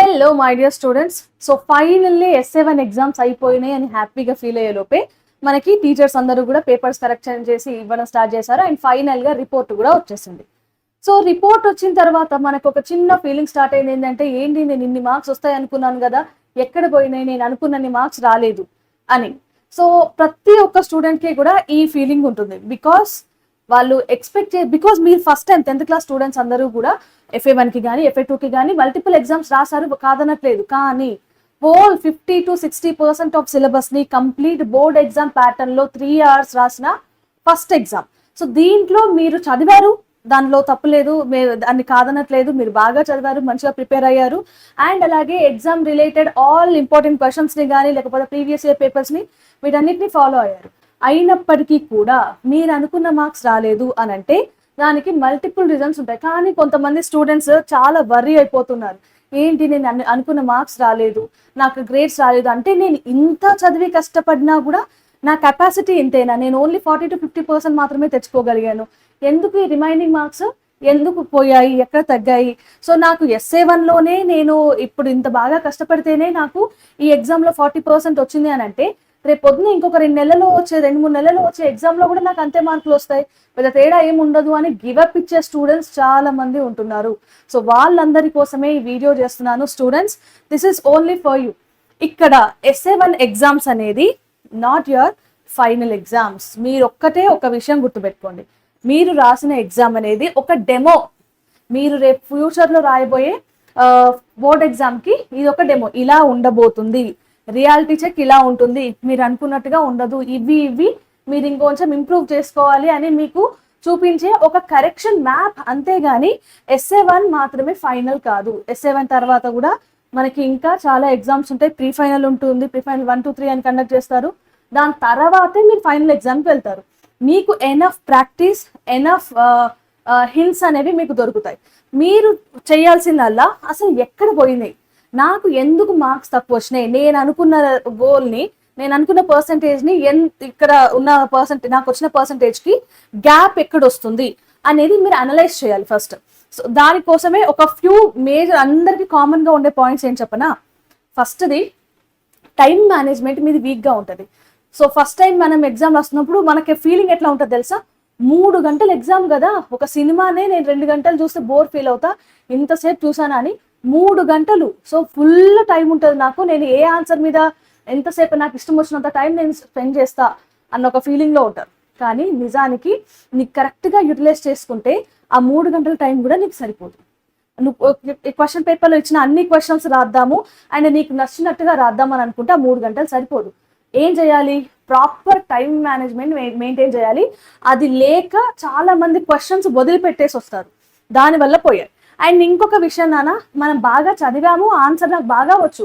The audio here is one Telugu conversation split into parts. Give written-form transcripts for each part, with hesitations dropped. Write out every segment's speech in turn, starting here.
Hello my dear students. So finally SA one exams అయిపోయినాయి అని హ్యాపీగా ఫీల్ అయ్యే లోపే మనకి టీచర్స్ అందరూ కూడా పేపర్స్ కరెక్షన్ చేసి ఇవ్వడం స్టార్ట్ చేశారు. అండ్ ఫైనల్గా రిపోర్ట్ కూడా వచ్చేసింది. సో రిపోర్ట్ వచ్చిన తర్వాత మనకు ఒక చిన్న ఫీలింగ్ స్టార్ట్ అయింది. ఏంటంటే ఏంటి, నేను ఇన్ని మార్క్స్ వస్తాయి అనుకున్నాను కదా, ఎక్కడ పోయినాయి, నేను అనుకున్నన్ని మార్క్స్ రాలేదు అని. సో ప్రతి ఒక్క స్టూడెంట్కి కూడా ఈ ఫీలింగ్ ఉంటుంది. బికాస్ వాళ్ళు బికాస్ మీరు first time 10th class students అందరూ కూడా FA1కి కానీ FA2కి కానీ మల్టిపుల్ ఎగ్జామ్స్ రాశారు, కాదనట్లేదు. కానీ హోల్ 50 to 60% ఆఫ్ సిలబస్ని కంప్లీట్ బోర్డ్ ఎగ్జామ్ ప్యాటర్న్లో 3 hours రాసిన ఫస్ట్ ఎగ్జామ్. సో దీంట్లో మీరు చదివారు, దానిలో తప్పులేదు, మీరు దాన్ని కాదనట్లేదు. మీరు బాగా చదివారు, మంచిగా ప్రిపేర్ అయ్యారు. అండ్ అలాగే ఎగ్జామ్ రిలేటెడ్ ఆల్ ఇంపార్టెంట్ క్వశ్చన్స్ని కానీ లేకపోతే ప్రీవియస్ ఇయర్ పేపర్స్ని వీటన్నిటిని ఫాలో అయ్యారు. అయినప్పటికీ కూడా మీరు అనుకున్న మార్క్స్ రాలేదు అని అంటే దానికి మల్టిపుల్ రీజన్స్ ఉంటాయి. కానీ కొంతమంది స్టూడెంట్స్ చాలా వర్రీ అయిపోతున్నారు. ఏంటి, నేను అనుకున్న మార్క్స్ రాలేదు, నాకు గ్రేడ్స్ రాలేదు అంటే నేను ఇంత చదివి కష్టపడినా కూడా నా కెపాసిటీ ఇంతేనా, నేను ఓన్లీ 40 to 50% మాత్రమే తెచ్చుకోగలిగాను, ఎందుకు ఈ రిమైనింగ్ మార్క్స్ ఎందుకు పోయాయి, ఎక్కడ తగ్గాయి? సో నాకు SA1లోనే నేను ఇప్పుడు ఇంత బాగా కష్టపడితేనే నాకు ఈ ఎగ్జామ్లో 40% వచ్చింది అని అంటే రేపు పొద్దున ఇంకొక 2 నెలల్లో వచ్చే 2-3 నెలల్లో వచ్చే ఎగ్జామ్లో కూడా నాకు అంతే మార్కులు వస్తాయి, పెద్ద తేడా ఏమి ఉండదు అని గివప్ ఇచ్చే స్టూడెంట్స్ చాలా మంది ఉంటున్నారు. సో వాళ్ళందరి కోసమే ఈ వీడియో చేస్తున్నాను. Students, this is only for you. ఇక్కడ SA1 ఎగ్జామ్స్ అనేది నాట్ యువర్ ఫైనల్ ఎగ్జామ్స్. మీరు ఒక్కటే ఒక విషయం గుర్తుపెట్టుకోండి, మీరు రాసిన ఎగ్జామ్ అనేది ఒక డెమో. మీరు రేపు ఫ్యూచర్లో రాయబోయే బోర్డ్ ఎగ్జామ్కి ఇది ఒక డెమో. ఇలా ఉండబోతుంది, రియాలిటీ చెక్ ఇలా ఉంటుంది, మీరు అనుకున్నట్టుగా ఉండదు, ఇవి మీరు ఇంకొంచెం ఇంప్రూవ్ చేసుకోవాలి అని మీకు చూపించే ఒక కరెక్షన్ మ్యాప్. అంతేగాని SA1 మాత్రమే ఫైనల్ కాదు. SA1 తర్వాత కూడా మనకి ఇంకా చాలా ఎగ్జామ్స్ ఉంటాయి. ప్రీ ఫైనల్ ఉంటుంది, ప్రీ ఫైనల్ 1, 2, 3 అని కండక్ట్ చేస్తారు. దాని తర్వాతే మీరు ఫైనల్ ఎగ్జామ్కి వెళ్తారు. మీకు ఎనఫ్ ప్రాక్టీస్, ఎనఫ్ హింట్స్ అనేవి మీకు దొరుకుతాయి. మీరు చేయాల్సిందల్లా అసలు ఎక్కడ పోయినాయి, నాకు ఎందుకు మార్క్స్ తక్కువ వచ్చినాయి, నేను అనుకున్న గోల్ని, నేను అనుకున్న పర్సంటేజ్ని ఇక్కడ ఉన్న నాకు వచ్చిన పర్సంటేజ్కి గ్యాప్ ఎక్కడ వస్తుంది అనేది మీరు అనలైజ్ చేయాలి ఫస్ట్. సో దానికోసమే ఒక ఫ్యూ మేజర్ అందరికీ కామన్గా ఉండే పాయింట్స్ ఏం చెప్పనా. ఫస్ట్ది టైం మేనేజ్మెంట్ మీది వీక్గా ఉంటుంది. సో ఫస్ట్ టైం మనం ఎగ్జామ్ రాస్తున్నప్పుడు మనకి ఫీలింగ్ ఎట్లా ఉంటుంది తెలుసా, 3 గంటలు ఎగ్జామ్ కదా, ఒక సినిమానే నేను 2 గంటలు చూస్తే బోర్ ఫీల్ అవుతా, ఇంతసేపు చూసానా అని 3 గంటలు. సో ఫుల్ టైం ఉంటుంది నాకు, నేను ఏ ఆన్సర్ మీద ఎంతసేపు నాకు ఇష్టం వచ్చినంత టైం నేను స్పెండ్ చేస్తా అన్న ఒక ఫీలింగ్లో ఉంటారు. కానీ నిజానికి నీకు కరెక్ట్గా యూటిలైజ్ చేసుకుంటే ఆ 3 గంటల టైం కూడా నీకు సరిపోదు. నువ్వు క్వశ్చన్ పేపర్లో ఇచ్చిన అన్ని క్వశ్చన్స్ రాద్దాము అండ్ నీకు నచ్చినట్టుగా రాద్దామని అనుకుంటే ఆ 3 గంటలు సరిపోదు. ఏం చేయాలి, ప్రాపర్ టైం మేనేజ్మెంట్ మెయింటైన్ చేయాలి. అది లేక చాలా మంది క్వశ్చన్స్ వదిలిపెట్టేసి వస్తారు, దానివల్ల పోయాయి. అండ్ ఇంకొక విషయం నాన్న, మనం బాగా చదివాము, ఆన్సర్ నాకు బాగా వచ్చు,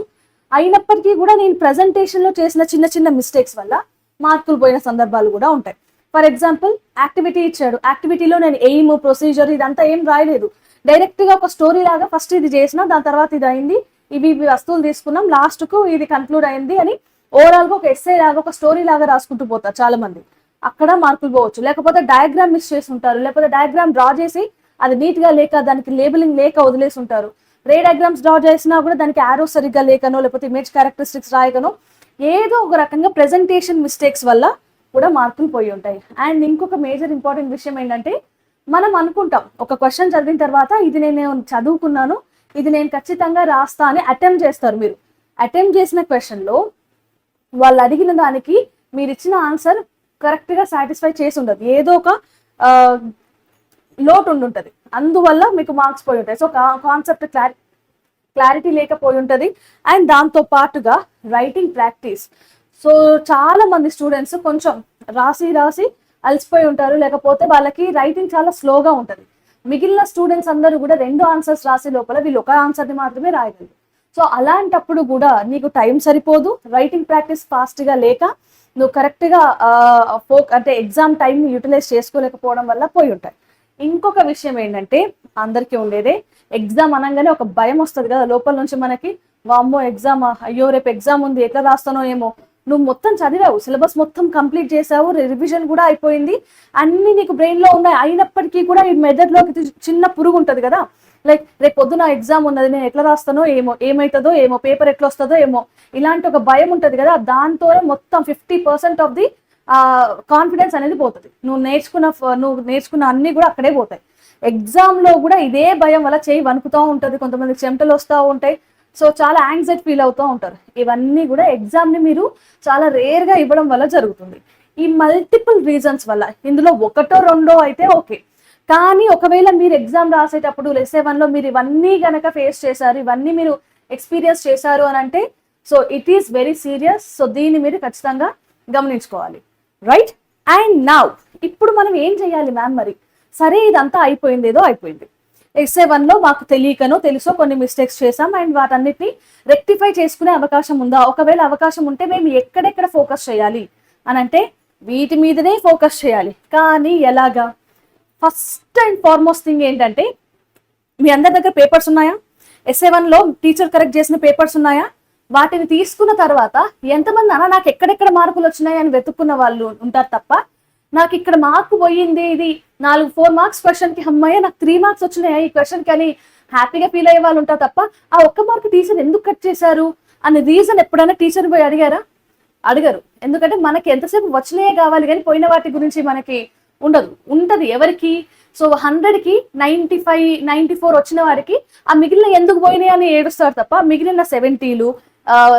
అయినప్పటికీ కూడా నేను ప్రజెంటేషన్లో చేసిన చిన్న చిన్న మిస్టేక్స్ వల్ల మార్కులు పోయిన సందర్భాలు కూడా ఉంటాయి. ఫర్ ఎగ్జాంపుల్, యాక్టివిటీ ఇచ్చాడు, యాక్టివిటీలో నేను ఎయిమ్, ప్రొసీజర్ ఇదంతా ఏం రాయలేదు, డైరెక్ట్గా ఒక స్టోరీ లాగా ఫస్ట్ ఇది చేసిన, దాని తర్వాత ఇది అయింది, ఇవి వస్తువులు తీసుకున్నాం, లాస్ట్కు ఇది కన్క్లూడ్ అయింది అని ఓవరాల్గా ఒక ఎస్సే లాగా, ఒక స్టోరీ లాగా రాసుకుంటూ పోతారు చాలా మంది. అక్కడ మార్కులు పోవచ్చు. లేకపోతే డయాగ్రామ్ మిస్ చేసి ఉంటారు, లేకపోతే డయాగ్రామ్ డ్రా చేసి అది నీట్గా లేక, దానికి లేబులింగ్ లేక వదిలేసి ఉంటారు. రే డయాగ్రామ్స్ డ్రా చేసినా కూడా దానికి యారో సరిగ్గా లేకనో, లేకపోతే ఇమేజ్ క్యారెక్టరిస్టిక్స్ రాయకనో, ఏదో ఒక రకంగా ప్రెజెంటేషన్ మిస్టేక్స్ వల్ల కూడా మార్కులు పోయి ఉంటాయి. అండ్ ఇంకొక మేజర్ ఇంపార్టెంట్ విషయం ఏంటంటే, మనం అనుకుంటాం ఒక క్వశ్చన్ చదివిన తర్వాత ఇది నేను చదువుకున్నాను, ఇది నేను ఖచ్చితంగా రాస్తా అని అటెంప్ట్ చేస్తారు. మీరు అటెంప్ట్ చేసిన క్వశ్చన్లో వాళ్ళు అడిగిన దానికి మీరు ఇచ్చిన ఆన్సర్ కరెక్ట్గా సాటిస్ఫై చేసి ఉండదు, ఏదో ఒక లోటు ఉండుంటుంది, అందువల్ల మీకు మార్క్స్ పోయి ఉంటాయి. సో కాన్సెప్ట్ క్లారిటీ లేకపోయి ఉంటుంది. అండ్ దాంతో పాటుగా రైటింగ్ ప్రాక్టీస్. సో చాలా మంది స్టూడెంట్స్ కొంచెం రాసి అలసిపోయి ఉంటారు, లేకపోతే వాళ్ళకి రైటింగ్ చాలా స్లోగా ఉంటుంది. మిగిలిన స్టూడెంట్స్ అందరూ కూడా 2 ఆన్సర్స్ రాసే లోపల వీళ్ళు ఒక ఆన్సర్ని మాత్రమే రాయగలరు. సో అలాంటప్పుడు కూడా నీకు టైం సరిపోదు, రైటింగ్ ప్రాక్టీస్ ఫాస్ట్గా లేక నువ్వు కరెక్ట్గా అంటే ఎగ్జామ్ టైంని యూటిలైజ్ చేసుకోలేకపోవడం వల్ల పోయి ఉంటాయి. ఇంకొక విషయం ఏంటంటే, అందరికీ ఉండేదే, ఎగ్జామ్ అనగానే ఒక భయం వస్తుంది కదా లోపల నుంచి మనకి, వామ్మో ఎగ్జామ్, అయ్యో రేపు ఎగ్జామ్ ఉంది, ఎట్లా రాస్తానో ఏమో. నువ్వు మొత్తం చదివావు, సిలబస్ మొత్తం కంప్లీట్ చేసావు, రివిజన్ కూడా అయిపోయింది, అన్ని నీకు బ్రెయిన్లో ఉన్నాయి, అయినప్పటికీ కూడా ఈ మెదడులోకి చిన్న పురుగు ఉంటుంది కదా, లైక్ రేపు పొద్దున ఎగ్జామ్ ఉన్నది, నేను ఎట్లా రాస్తానో ఏమో, ఏమవుతుందో ఏమో, పేపర్ ఎట్లా వస్తుందో ఏమో, ఇలాంటి ఒక భయం ఉంటుంది కదా, దాంతోనే మొత్తం 50% ఆఫ్ ది కాన్ఫిడెన్స్ అనేది పోతుంది. నువ్వు నేర్చుకున్న అన్ని కూడా అక్కడే పోతాయి. ఎగ్జామ్ లో కూడా ఇదే భయం వల్ల చేయి వణుకుతూ ఉంటుంది, కొంతమంది చెమటలు వస్తూ ఉంటాయి, సో చాలా యాంగ్జైటీ ఫీల్ అవుతూ ఉంటారు. ఇవన్నీ కూడా ఎగ్జామ్ ని మీరు చాలా రేర్ గా ఇవ్వడం వల్ల జరుగుతుంది. ఈ మల్టిపుల్ రీజన్స్ వల్ల, ఇందులో ఒకటో రెండో అయితే ఓకే, కానీ ఒకవేళ మీరు ఎగ్జామ్ రాసేటప్పుడు లెసన్ 1 లో మీరు ఇవన్నీ గనక ఫేస్ చేశారు, ఇవన్నీ మీరు ఎక్స్పీరియన్స్ చేశారు అని అంటే, so it is very serious. So దీన్ని మీరు ఖచ్చితంగా గమనించుకోవాలి, రైట్? అండ్ నౌ ఇప్పుడు మనం ఏం చేయాలి మ్యామ్? మరి సరే ఇదంతా అయిపోయింది, ఏదో అయిపోయింది, essay 1 లో మాకు తెలియకనో తెలుసో కొన్ని మిస్టేక్స్ చేసాం అండ్ వాటన్నిటిని రెక్టిఫై చేసుకునే అవకాశం ఉందా? ఒకవేళ అవకాశం ఉంటే మేము ఎక్కడెక్కడ ఫోకస్ చేయాలి అని అంటే వీటి మీదనే ఫోకస్ చేయాలి. కానీ ఎలాగా? ఫస్ట్ అండ్ ఫార్మోస్ట్ థింగ్ ఏంటంటే, మీ అందరి దగ్గర పేపర్స్ ఉన్నాయా? essay 1 లో టీచర్ కరెక్ట్ చేసిన పేపర్స్ ఉన్నాయా? వాటిని తీసుకున్న తర్వాత ఎంతమంది అన్నా నాకు ఎక్కడెక్కడ మార్కులు వచ్చినాయి అని వెతుక్కున్న వాళ్ళు ఉంటారు తప్ప, నాకు ఇక్కడ మార్కు పోయింది, ఇది 4 మార్క్స్ క్వశ్చన్ కి, అమ్మాయి నాకు 3 మార్క్స్ వచ్చినాయి ఈ క్వశ్చన్ కి అని హ్యాపీగా ఫీల్ అయ్యే వాళ్ళు ఉంటారు తప్ప, ఆ ఒక్క మార్క్ టీచర్ ఎందుకు కట్ చేశారు అనే రీజన్ ఎప్పుడైనా టీచర్ పోయి అడిగారా? అడగరు. ఎందుకంటే మనకి ఎంతసేపు వచ్చినాయే కావాలి కానీ పోయిన వాటి గురించి మనకి ఉంటది ఎవరికి? సో 100కి 95, 94 వచ్చిన వారికి ఆ మిగిలిన ఎందుకు పోయినాయి అని ఏడుస్తారు తప్ప, మిగిలిన 70లు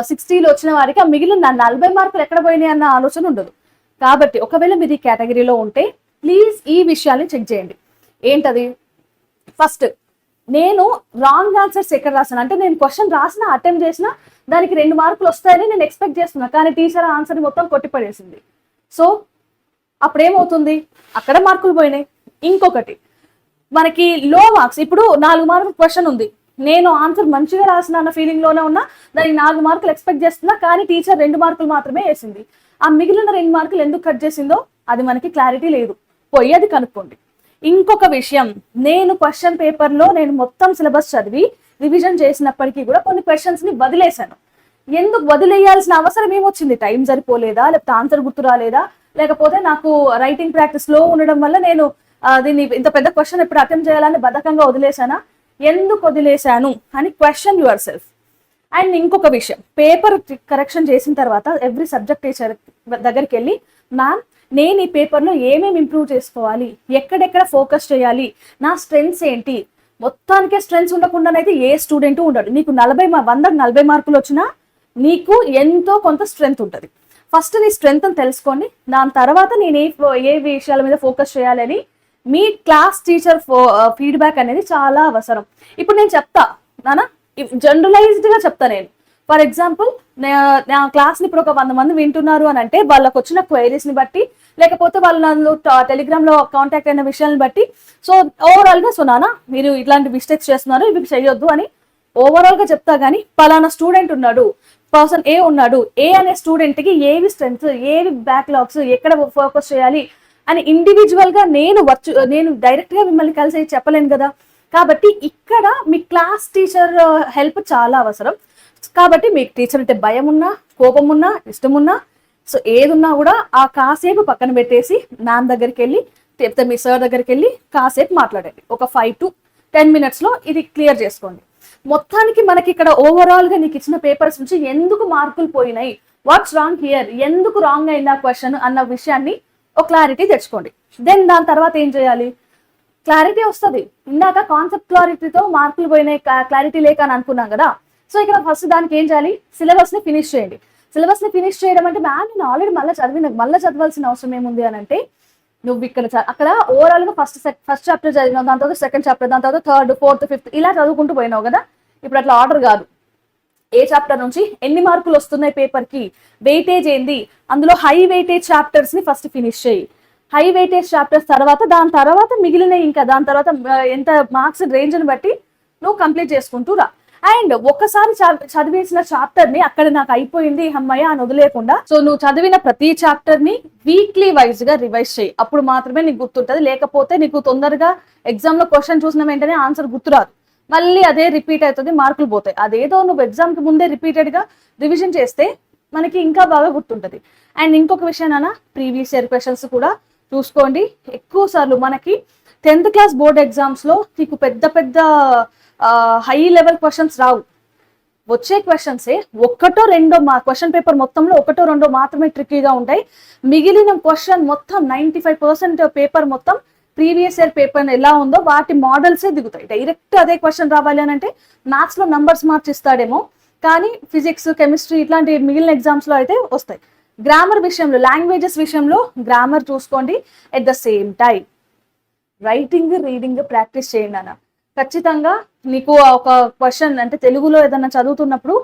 60లు వచ్చిన వారికి ఆ మిగిలిన 40 మార్కులు ఎక్కడ పోయినాయి అన్న ఆలోచన ఉండదు. కాబట్టి ఒకవేళ మీరు ఈ కేటగిరీలో ఉంటే ప్లీజ్ ఈ విషయాన్ని చెక్ చేయండి. ఏంటది? ఫస్ట్, నేను రాంగ్ ఆన్సర్స్ ఎక్కడ రాసాను అంటే, నేను క్వశ్చన్ రాసిన అటెంప్ట్ చేసిన దానికి 2 మార్కులు వస్తాయని నేను ఎక్స్పెక్ట్ చేస్తున్నా, కానీ టీచర్ ఆన్సర్ మొత్తం కొట్టిపడేసింది. సో అప్పుడేమవుతుంది? అక్కడ మార్కులు పోయినాయి. ఇంకొకటి, మనకి లో మార్క్స్, ఇప్పుడు 4 మార్కుల క్వశ్చన్ ఉంది, నేను ఆన్సర్ మంచిగా రాసిన అన్న ఫీలింగ్ లోనే ఉన్నా, దానికి 4 మార్కులు ఎక్స్పెక్ట్ చేస్తున్నా, కానీ టీచర్ 2 మార్కులు మాత్రమే వేసింది. ఆ మిగిలిన 2 మార్కులు ఎందుకు కట్ చేసిందో అది మనకి క్లారిటీ లేదు, పోయి అది కనుక్కోండి. ఇంకొక విషయం, నేను క్వశ్చన్ పేపర్ లో నేను మొత్తం సిలబస్ చదివి రివిజన్ చేసినప్పటికీ కూడా కొన్ని క్వశ్చన్స్ ని వదిలేశాను. ఎందుకు వదిలేయాల్సిన అవసరం ఏమొచ్చింది? టైం సరిపోలేదా, లేకపోతే ఆన్సర్ గుర్తు రాలేదా, లేకపోతే నాకు రైటింగ్ ప్రాక్టీస్ లో ఉండడం వల్ల నేను దీన్ని ఇంత పెద్ద క్వశ్చన్ ఎప్పుడు అటెంప్ట్ చేయాలని బద్ధకంగా వదిలేశానా? ఎందుకు వదిలేశాను అని క్వశ్చన్ యువర్ సెల్ఫ్. అండ్ ఇంకొక విషయం, పేపర్ కరెక్షన్ చేసిన తర్వాత ఎవ్రీ సబ్జెక్ట్ టీచర్ దగ్గరికి వెళ్ళి, మ్యామ్ నేను ఈ పేపర్లో ఏమేమి ఇంప్రూవ్ చేసుకోవాలి, ఎక్కడెక్కడ ఫోకస్ చేయాలి, నా స్ట్రెంగ్స్ ఏంటి? మొత్తానికే స్ట్రెంగ్స్ ఉండకుండానైతే ఏ స్టూడెంట్ ఉండడు. నీకు 100 మార్కులు వచ్చినా నీకు ఎంతో కొంత స్ట్రెంగ్త్ ఉంటుంది. ఫస్ట్ నీ స్ట్రెంగ్త్ అని తెలుసుకోండి, దాని తర్వాత నేను ఏ విషయాల మీద ఫోకస్ చేయాలని మీ క్లాస్ టీచర్ ఫీడ్బ్యాక్ అనేది చాలా అవసరం. ఇప్పుడు నేను చెప్తా నానా, జనరలైజ్డ్గా చెప్తా. నేను ఫర్ ఎగ్జాంపుల్ నా క్లాస్ని ఇప్పుడు ఒక 100 మంది వింటున్నారు అని అంటే, వాళ్ళకు వచ్చిన క్వైరీస్ని బట్టి, లేకపోతే వాళ్ళు నన్ను టెలిగ్రామ్లో కాంటాక్ట్ అయిన విషయాన్ని బట్టి, సో ఓవరాల్గా, సో నానా మీరు ఇట్లాంటి మిస్టేక్స్ చేస్తున్నారు, ఇవి చేయొద్దు అని ఓవరాల్గా చెప్తా. కానీ పలానా స్టూడెంట్ ఉన్నాడు, పర్సన్ ఏ ఉన్నాడు, ఏ అనే స్టూడెంట్కి ఏవి స్ట్రెంగ్త్, ఏవి బ్యాక్లాగ్స్, ఎక్కడ ఫోకస్ చేయాలి అని ఇండివిజువల్గా నేను డైరెక్ట్గా మిమ్మల్ని కలిసి చెప్పలేను కదా. కాబట్టి ఇక్కడ మీ క్లాస్ టీచర్ హెల్ప్ చాలా అవసరం. కాబట్టి మీకు టీచర్ అంటే భయం ఉన్నా, కోపం ఉన్నా, ఇష్టం ఉన్నా, సో ఏదున్నా కూడా ఆ కాసేపు పక్కన పెట్టేసి మ్యామ్ దగ్గరికి వెళ్ళి, లేకపోతే మీ సార్ దగ్గరికి వెళ్ళి కాసేపు మాట్లాడండి. ఒక 5 to 10 minutesలో ఇది క్లియర్ చేసుకోండి. మొత్తానికి మనకి ఇక్కడ ఓవరాల్గా నీకు ఇచ్చిన పేపర్స్ నుంచి ఎందుకు మార్కులు పోయినాయి, వాట్స్ రాంగ్ హియర్, ఎందుకు రాంగ్ అయింది ఆ క్వశ్చన్ అన్న విషయాన్ని ఒక క్లారిటీ తెచ్చుకోండి. దెన్ దాని తర్వాత ఏం చేయాలి? క్లారిటీ వస్తుంది. ఇందాక కాన్సెప్ట్ క్లారిటీతో మార్కులు పోయినాయి, క్లారిటీ లేక అని అనుకున్నాం కదా. సో ఇక్కడ ఫస్ట్ దానికి ఏం చేయాలి? సిలబస్ని ఫినిష్ చేయండి. సిలబస్ని ఫినిష్ చేయడం అంటే, మ్యామ్ నేను ఆల్రెడీ మళ్ళీ చదవాల్సిన అవసరం ఏముంది అని అంటే, నువ్వు అక్కడ ఓవరాల్గా ఫస్ట్ చాప్టర్ చదివినావు, దాని తర్వాత సెకండ్ చాప్టర్, దాని తర్వాత థర్డ్, ఫోర్త్, ఫిఫ్త్ ఇలా చదువుకుంటూ పోయినావు కదా. ఇప్పుడు అట్లా ఆర్డర్ కాదు. ఏ చాప్టర్ నుంచి ఎన్ని మార్కులు వస్తున్నాయి పేపర్కి, వెయిటేజ్ ఏంది, అందులో హై వెయిటేజ్ చాప్టర్స్ని ఫస్ట్ ఫినిష్ చేయి. హై వెయిటేజ్ చాప్టర్స్ తర్వాత దాని తర్వాత మిగిలిన, ఇంకా దాని తర్వాత ఎంత మార్క్స్ రేంజ్ని బట్టి నువ్వు కంప్లీట్ చేసుకుంటూ రా. అండ్ ఒక్కసారి చదివేసిన చాప్టర్ ని అక్కడ నాకు అయిపోయింది అమ్మయ్య అని వదిలేకుండా, సో నువ్వు చదివిన ప్రతి చాప్టర్ ని వీక్లీ వైజ్ గా రివైజ్ చేయి. అప్పుడు మాత్రమే నీకు గుర్తుంటది. లేకపోతే నీకు తొందరగా ఎగ్జామ్ లో క్వశ్చన్ చూసిన వెంటనే ఆన్సర్ గుర్తురాదు, మళ్ళీ అదే రిపీట్ అవుతుంది, మార్కులు పోతాయి. అదేదో నువ్వు ఎగ్జామ్ కి ముందే రిపీటెడ్ గా రివిజన్ చేస్తే మనకి ఇంకా బాగా గుర్తుంటది. అండ్ ఇంకొక విషయం అన్న, ప్రీవియస్ ఇయర్ క్వశ్చన్స్ కూడా చూసుకోండి. ఎక్కువ సార్లు మనకి 10th క్లాస్ బోర్డ్ ఎగ్జామ్స్లో నీకు పెద్ద పెద్ద హై లెవెల్ క్వశ్చన్స్ రావు. వచ్చే క్వశ్చన్సే ఒకటో రెండో క్వశ్చన్ పేపర్ మొత్తంలో ఒకటో రెండో మాత్రమే ట్రిక్కీగా ఉంటాయి. మిగిలిన క్వశ్చన్ మొత్తం 95% పేపర్ మొత్తం ప్రీవియస్ ఇయర్ పేపర్ ఎలా ఉందో వాటి మోడల్సే దిగుతాయి. డైరెక్ట్ అదే క్వశ్చన్ రావాలి అని అంటే మ్యాథ్స్లో నంబర్స్ మార్చిస్తాడేమో, కానీ ఫిజిక్స్, కెమిస్ట్రీ ఇట్లాంటి మిగిలిన ఎగ్జామ్స్లో అయితే వస్తాయి. గ్రామర్ విషయంలో, లాంగ్వేజెస్ విషయంలో గ్రామర్ చూసుకోండి. At the same time writing, reading practice చేయండి అన్న. ఖచ్చితంగా నీకు ఒక క్వశ్చన్ అంటే తెలుగులో ఏదన్నా చదువుతున్నప్పుడు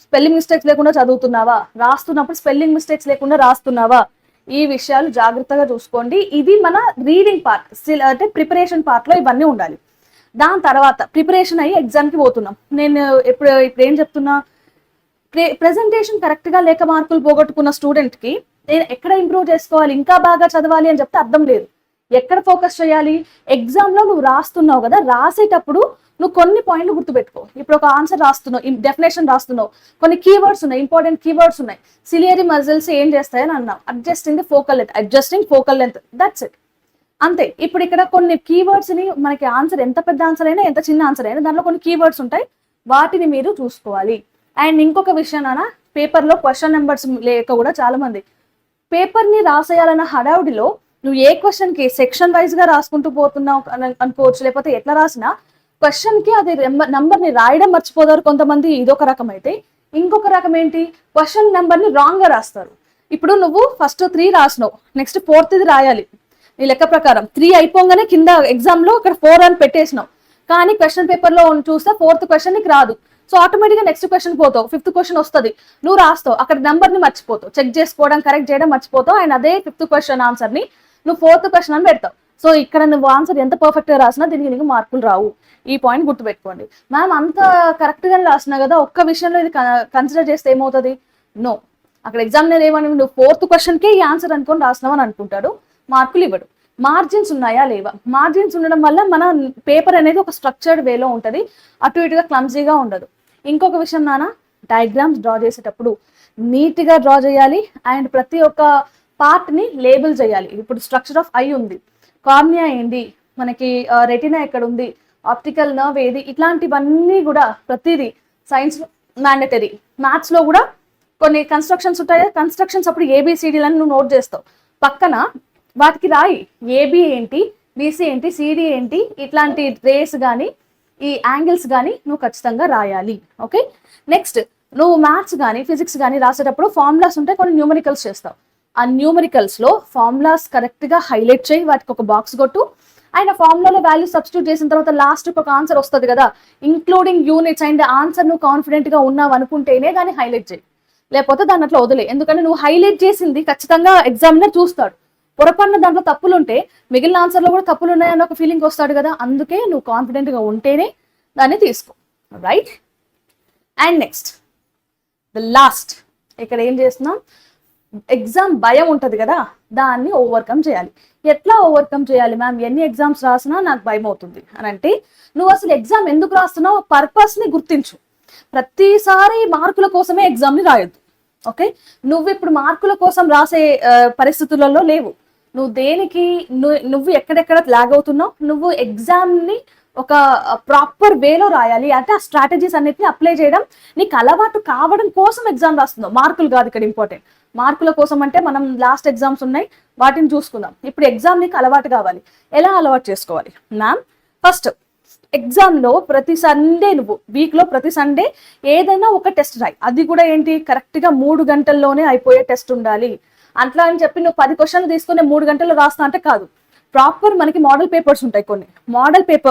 స్పెల్లింగ్ మిస్టేక్స్ లేకుండా చదువుతున్నావా, రాస్తున్నప్పుడు స్పెల్లింగ్ మిస్టేక్స్ లేకుండా రాస్తున్నావా, ఈ విషయాలు జాగ్రత్తగా చూసుకోండి. ఇది మన రీడింగ్ పార్ట్, అంటే ప్రిపరేషన్ పార్ట్లో ఇవన్నీ ఉండాలి. దాని తర్వాత ప్రిపరేషన్ అయ్యి ఎగ్జామ్కి పోతున్నాం. నేను ఇప్పుడు ఏం చెప్తున్నా, ప్రెజెంటేషన్ కరెక్ట్గా లేక మార్కులు పోగొట్టుకున్న స్టూడెంట్కి నేను ఎక్కడ ఇంప్రూవ్ చేసుకోవాలి, ఇంకా బాగా చదవాలి అని చెప్తే అర్థం లేదు. ఎక్కడ ఫోకస్ చేయాలి, ఎగ్జామ్లో నువ్వు రాస్తున్నావు కదా, రాసేటప్పుడు నువ్వు కొన్ని పాయింట్లు గుర్తుపెట్టుకో. ఇప్పుడు ఒక ఆన్సర్ రాస్తున్నావు, డెఫినేషన్ రాస్తున్నావు, కొన్ని కీవర్డ్స్ ఉన్నాయి, ఇంపార్టెంట్ కీవర్డ్స్ ఉన్నాయి. సిలియరీ మజిల్స్ ఏం చేస్తాయని అన్నావు, adjusting focal length, that's it, అంతే. ఇప్పుడు ఇక్కడ కొన్ని కీవర్డ్స్ ని, మనకి ఆన్సర్ ఎంత పెద్ద ఆన్సర్ అయినా ఎంత చిన్న ఆన్సర్ అయినా దాంట్లో కొన్ని కీవర్డ్స్ ఉంటాయి, వాటిని మీరు చూసుకోవాలి. అండ్ ఇంకొక విషయం నాన్న, పేపర్లో క్వశ్చన్ నెంబర్స్ లేక కూడా చాలా మంది పేపర్ని రాసేయాలన్న హడావుడిలో నువ్వు ఏ క్వశ్చన్కి సెక్షన్ వైజ్గా రాసుకుంటూ పోతున్నావు అనుకోవచ్చు, లేకపోతే ఎట్లా రాసినా క్వశ్చన్కి అది నంబర్ని రాయడం మర్చిపోతారు కొంతమంది. ఇదొక రకం అయితే, ఇంకొక రకం ఏంటి, క్వశ్చన్ నెంబర్ని రాంగ్గా రాస్తారు. ఇప్పుడు నువ్వు ఫస్ట్ 3 రాసినావు, నెక్స్ట్ 4th రాయాలి. నీ లెక్క ప్రకారం 3 అయిపోగానే కింద ఎగ్జామ్లో అక్కడ 4 అని పెట్టేసినావు, కానీ క్వశ్చన్ పేపర్లో చూస్తే 4th క్వశ్చన్ నీకు రాదు. సో ఆటోమేటిక్గా నెక్స్ట్ క్వశ్చన్ పోతావు, 5th క్వశ్చన్ వస్తుంది, నువ్వు రాస్తావు, అక్కడ నెంబర్ని మర్చిపోతావు, చెక్ చేసుకోవడం, కరెక్ట్ చేయడం మర్చిపోతావు. అండ్ అదే 5th క్వశ్చన్ ఆన్సర్ని నువ్వు 4th క్వశ్చన్ అని పెడతావు. సో ఇక్కడ నువ్వు ఆన్సర్ ఎంత పర్ఫెక్ట్గా రాసినా దీనికి నీకు మార్కులు రావు. ఈ పాయింట్ గుర్తుపెట్టుకోండి. మ్యామ్ అంత కరెక్ట్గానే రాసినా కదా, ఒక్క విషయంలో ఇది కన్సిడర్ చేస్తే ఏమవుతుంది, నో. అక్కడ ఎగ్జామినర్ ఏమని, నువ్వు 4th క్వశ్చన్కే ఈ ఆన్సర్ అనుకొని రాసినావు అని అనుకుంటాడు, మార్కులు ఇవ్వడు. మార్జిన్స్ ఉన్నాయా లేవా, మార్జిన్స్ ఉండడం వల్ల మన పేపర్ అనేది ఒక స్ట్రక్చర్డ్ వేలో ఉంటుంది, అటు ఇటుగా క్లమ్జీగా ఉండదు. ఇంకొక విషయం నాన్న, డయాగ్రామ్స్ డ్రా చేసేటప్పుడు నీట్గా డ్రా చేయాలి. అండ్ ప్రతి ఒక్క పార్ట్ని లేబుల్ చేయాలి. ఇప్పుడు స్ట్రక్చర్ ఆఫ్ ఐ ఉంది, కార్నియా ఏంటి, మనకి రెటినా ఎక్కడ ఉంది, ఆప్టికల్ నర్వ్ ఏది, ఇట్లాంటివన్నీ కూడా ప్రతిదీ సైన్స్ మ్యాండటరీ. మ్యాథ్స్లో కూడా కొన్ని కన్స్ట్రక్షన్స్ ఉంటాయి, కన్స్ట్రక్షన్స్ అప్పుడు ఏబిసిడీలని నువ్వు నోట్ చేస్తావు, పక్కన వాటికి రాయి ఏబి ఏంటి, బీసీ ఏంటి, సిడి ఏంటి, ఇట్లాంటి రేస్ కానీ ఈ యాంగిల్స్ కానీ నువ్వు ఖచ్చితంగా రాయాలి. ఓకే, నెక్స్ట్ నువ్వు మ్యాథ్స్ కానీ ఫిజిక్స్ కానీ రాసేటప్పుడు ఫార్ములాస్ ఉంటే కొన్ని న్యూమరికల్స్ చేస్తావు. ఆ న్యూమరికల్స్లో ఫార్ములాస్ కరెక్ట్గా హైలైట్ చేయి, వాటికి ఒక బాక్స్ కొట్టు. అండ్ ఆ ఫార్ములాలో వాల్యూ సబ్స్టిట్యూట్ చేసిన తర్వాత లాస్ట్కి ఒక ఆన్సర్ వస్తుంది కదా, ఇంక్లూడింగ్ యూనిట్స్ అండ్ ఆన్సర్ నువ్వు కాన్ఫిడెంట్గా ఉన్నావు అనుకుంటేనే దాన్ని హైలైట్ చేయి, లేకపోతే దాన్ని అట్లా వదిలే. ఎందుకంటే నువ్వు హైలైట్ చేసింది ఖచ్చితంగా ఎగ్జామినర్ చూస్తాడు. పొరపాటున దాంట్లో తప్పులుంటే మిగిలిన ఆన్సర్లో కూడా తప్పులు ఉన్నాయని ఒక ఫీలింగ్ వస్తాడు కదా, అందుకే నువ్వు కాన్ఫిడెంట్గా ఉంటేనే దాన్ని తీసుకో. Right, and next the last, ఇక్కడ ఏం చేస్తున్నాం, ఎగ్జామ్ భయం ఉంటుంది కదా, దాన్ని ఓవర్కమ్ చేయాలి. ఎట్లా ఓవర్కమ్ చేయాలి మ్యామ్, ఎన్ని ఎగ్జామ్స్ రాసినా నాకు భయం అవుతుంది అని అంటే, నువ్వు అసలు ఎగ్జామ్ ఎందుకు రాస్తున్నావు, పర్పస్ని గుర్తించు. ప్రతిసారి మార్కుల కోసమే ఎగ్జామ్ని రాయొద్దు. ఓకే, నువ్వు ఇప్పుడు మార్కుల కోసం రాసే పరిస్థితులలో లేవు. నువ్వు దేనికి, నువ్వు ఎక్కడెక్కడ లాగ్ అవుతున్నావు, నువ్వు ఎగ్జామ్ని ఒక ప్రాపర్ వేలో రాయాలి అంటే ఆ స్ట్రాటజీస్ అన్నిటిని అప్లై చేయడం నీకు అలవాటు కావడం కోసం ఎగ్జామ్ రాస్తున్నావు, మార్కులు కాదు ఇక్కడ ఇంపార్టెంట్. మార్కుల కోసం అంటే మనం లాస్ట్ ఎగ్జామ్స్ ఉన్నాయి, వాటిని చూసుకుందాం. ఇప్పుడు ఎగ్జామ్ నీకు అలవాటు కావాలి, ఎలా అలవాటు చేసుకోవాలి మ్యామ్, ఫస్ట్ ఎగ్జామ్లో ప్రతి సండే, నువ్వు వీక్లో ప్రతి సండే ఏదైనా ఒక టెస్ట్ రాయి. అది కూడా ఏంటి, కరెక్ట్గా 3 గంటల్లోనే అయిపోయే టెస్ట్ ఉండాలి. అట్లా అని చెప్పి నువ్వు 10 క్వశ్చన్లు తీసుకుని 3 గంటల్లో రాస్తా అంటే కాదు. ప్రాపర్ మనకి మోడల్ పేపర్స్ ఉంటాయి, కొన్ని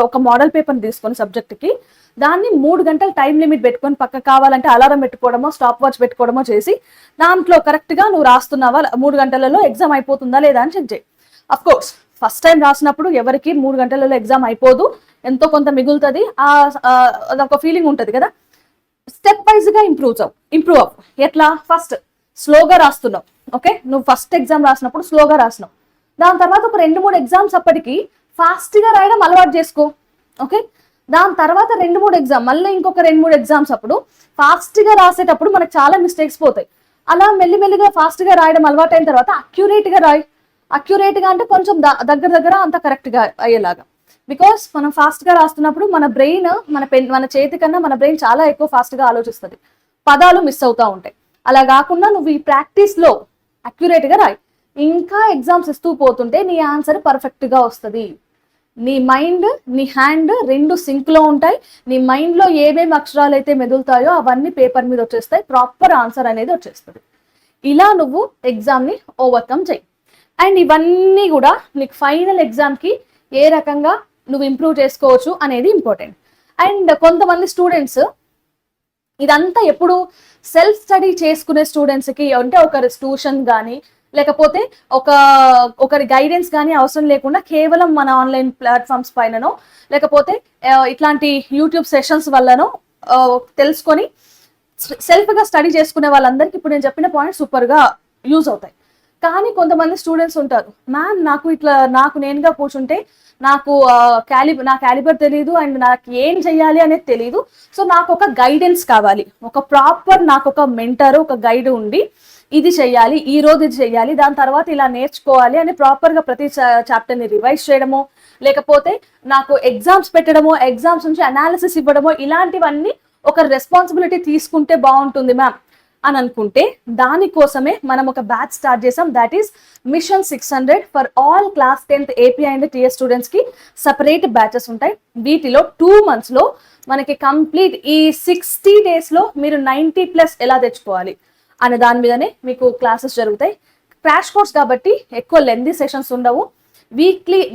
ఒక మోడల్ పేపర్ని తీసుకొని సబ్జెక్ట్కి దాన్ని 3 గంటల టైం లిమిట్ పెట్టుకొని, పక్క కావాలంటే అలారం పెట్టుకోవడమో స్టాప్ వాచ్ పెట్టుకోవడమో చేసి దాంట్లో కరెక్ట్గా నువ్వు రాస్తున్నావా, 3 గంటలలో ఎగ్జామ్ అయిపోతుందా లేదా అని చెక్ చేయి. అఫ్ కోర్స్ ఫస్ట్ టైం రాసినప్పుడు ఎవరికి 3 గంటలలో ఎగ్జామ్ అయిపోదు, ఎంతో కొంత మిగులుతుంది, అదొక ఫీలింగ్ ఉంటుంది కదా. స్టెప్ వైజ్గా ఇంప్రూవ్ అవ్వు. ఎట్లా, ఫస్ట్ స్లోగా రాస్తున్నావు. ఓకే, నువ్వు ఫస్ట్ ఎగ్జామ్ రాసినప్పుడు స్లోగా రాసినావు, దాని తర్వాత ఒక 2-3 ఎగ్జామ్స్ అప్పటికి ఫాస్ట్గా రాయడం అలవాటు చేసుకో. ఓకే, దాని తర్వాత 2-3 ఎగ్జామ్, మళ్ళీ ఇంకొక 2-3 ఎగ్జామ్స్ అప్పుడు ఫాస్ట్గా రాసేటప్పుడు మనకు చాలా మిస్టేక్స్ పోతాయి. అలా మెల్లిమెల్లిగా ఫాస్ట్గా రాయడం అలవాటు అయిన తర్వాత అక్యురేట్గా రాయి. అక్యురేట్గా అంటే కొంచెం దగ్గర దగ్గర అంత కరెక్ట్గా అయ్యేలాగా. బికాస్ మనం ఫాస్ట్గా రాస్తున్నప్పుడు మన బ్రెయిన్ మన చేతి కన్నా మన బ్రెయిన్ చాలా ఎక్కువ ఫాస్ట్గా ఆలోచిస్తుంది, పదాలు మిస్ అవుతూ ఉంటాయి. అలా కాకుండా నువ్వు ఈ ప్రాక్టీస్లో అక్యురేట్గా రాయి. ఇంకా ఎగ్జామ్స్ ఇస్తూ పోతుంటే నీ ఆన్సర్ పర్ఫెక్ట్గా వస్తుంది. నీ మైండ్ నీ హ్యాండ్ రెండు సింక్లో ఉంటాయి. నీ మైండ్లో ఏమేమి అక్షరాలు అయితే మెదులుతాయో అవన్నీ పేపర్ మీద వచ్చేస్తాయి, ప్రాపర్ ఆన్సర్ అనేది వచ్చేస్తుంది. ఇలా నువ్వు ఎగ్జామ్ని ఓవర్కమ్ చేయి. అండ్ ఇవన్నీ కూడా నీకు ఫైనల్ ఎగ్జామ్కి ఏ రకంగా నువ్వు ఇంప్రూవ్ చేసుకోవచ్చు అనేది ఇంపార్టెంట్. అండ్ కొంతమంది స్టూడెంట్స్ ఇదంతా ఎప్పుడు సెల్ఫ్ స్టడీ చేసుకునే స్టూడెంట్స్కి అంటే ఒకరి ట్యూషన్ కానీ లేకపోతే ఒకరి గైడెన్స్ కానీ అవసరం లేకుండా కేవలం మన ఆన్లైన్ ప్లాట్ఫామ్స్ పైననో లేకపోతే ఇట్లాంటి యూట్యూబ్ సెషన్స్ వల్లనో తెలుసుకొని సెల్ఫ్గా స్టడీ చేసుకునే వాళ్ళందరికీ ఇప్పుడు నేను చెప్పిన పాయింట్ సూపర్గా యూజ్ అవుతాయి. కానీ స్టూడెంట్స్ ఉంటారు, మ్యామ్ నాకు నేనుగా కూర్చుంటే నాకు నా క్యాలిబర్ తెలియదు అండ్ నాకు ఏం చెయ్యాలి అనేది తెలియదు. సో నాకు ఒక గైడెన్స్ కావాలి, ఒక ప్రాపర్ నాకు ఒక మెంటర్ ఒక గైడ్ ఉండి ఇది చెయ్యాలి, ఈ రోజు ఇది చెయ్యాలి, దాని తర్వాత ఇలా నేర్చుకోవాలి అని ప్రాపర్గా ప్రతి చాప్టర్ని రివైజ్ చేయడమో లేకపోతే నాకు ఎగ్జామ్స్ పెట్టడమో ఎగ్జామ్స్ నుంచి అనాలిసిస్ ఇవ్వడమో ఇలాంటివన్నీ ఒక రెస్పాన్సిబిలిటీ తీసుకుంటే బాగుంటుంది మ్యామ్ అని అనుకుంటే దానికోసమే మనం ఒక బ్యాచ్ స్టార్ట్ చేసాం. That is mission 600 for all class 10th AP and TS స్టూడెంట్స్కి సపరేట్ బ్యాచెస్ ఉంటాయి. వీటిలో 2 monthsలో మనకి కంప్లీట్ ఈ 60 daysలో మీరు 90+ ఎలా తెచ్చుకోవాలి అనే దాని మీదనే మీకు క్లాసెస్ జరుగుతాయి. క్రాష్ కోర్స్ కాబట్టి ఎక్కువ లెందీ సెషన్స్ ఉండవు.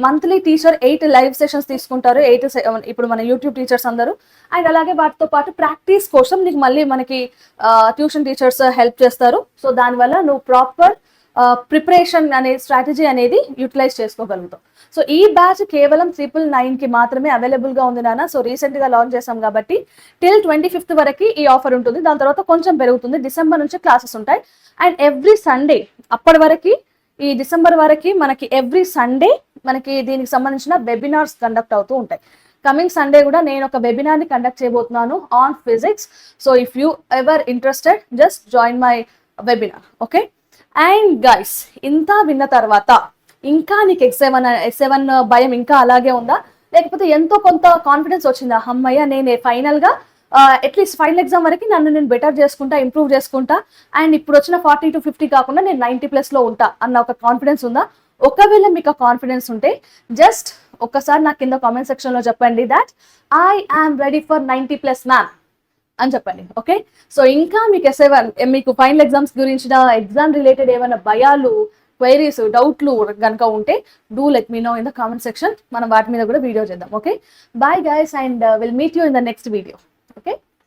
మంత్లీ టీచర్ 8 లైవ్ సెషన్స్ తీసుకుంటారు, 8 ఇప్పుడు మన యూట్యూబ్ టీచర్స్ అందరూ. అండ్ అలాగే వాటితో పాటు ప్రాక్టీస్ కోసం నీకు మళ్ళీ మనకి ట్యూషన్ టీచర్స్ హెల్ప్ చేస్తారు. సో దానివల్ల నువ్వు ప్రాపర్ ప్రిపరేషన్ అనే స్ట్రాటజీ అనేది యూటిలైజ్ చేసుకోగలుగుతావు. సో ఈ బ్యాచ్ కేవలం 999కి మాత్రమే అవైలబుల్గా ఉంది నాన్న. సో రీసెంట్గా లాంచ్ చేసాం కాబట్టి టిల్ 25th వరకు ఈ ఆఫర్ ఉంటుంది. దాని తర్వాత కొంచెం పెరుగుతుంది. డిసెంబర్ నుంచి క్లాసెస్ ఉంటాయి. అండ్ ఎవ్రీ సండే అప్పటి వరకు ఈ డిసెంబర్ వరకు మనకి ఎవ్రీ సండే మనకి దీనికి సంబంధించిన వెబినార్స్ కండక్ట్ అవుతూ ఉంటాయి. కమింగ్ సండే కూడా నేను ఒక వెబినార్ని కండక్ట్ చేయబోతున్నాను on physics. So if you ever interested just join my webinar, okay. And guys ఇంత విన్న తర్వాత ఇంకా నీకు S7 భయం ఇంకా అలాగే ఉందా, లేకపోతే ఎంతో కొంత కాన్ఫిడెన్స్ వచ్చిందా, అమ్మయ్య నేను ఫైనల్గా అట్లీస్ట్ ఫైనల్ ఎగ్జామ్ వరకు నన్ను నేను బెటర్ చేసుకుంటా, ఇంప్రూవ్ చేసుకుంటా అండ్ ఇప్పుడు వచ్చిన 40 to 50 కాకుండా నేను 90+లో ఉంటా అన్న ఒక కాన్ఫిడెన్స్ ఉందా? ఒకవేళ మీకు కాన్ఫిడెన్స్ ఉంటే జస్ట్ ఒక్కసారి నాకు కింద కామెంట్ సెక్షన్లో చెప్పండి that I am ready for 90+ ma'am అని చెప్పండి, ఓకే. సో ఇంకా మీకు మీకు ఫైనల్ ఎగ్జామ్స్ గురించిన ఎగ్జామ్ రిలేటెడ్ ఏమైనా భయాలు, క్వైరీస్, డౌట్లు కనుక ఉంటే do let me know in the comment section. మనం వాటి మీద కూడా వీడియో చేద్దాం, okay. Bye guys and will meet you in the next video, okay.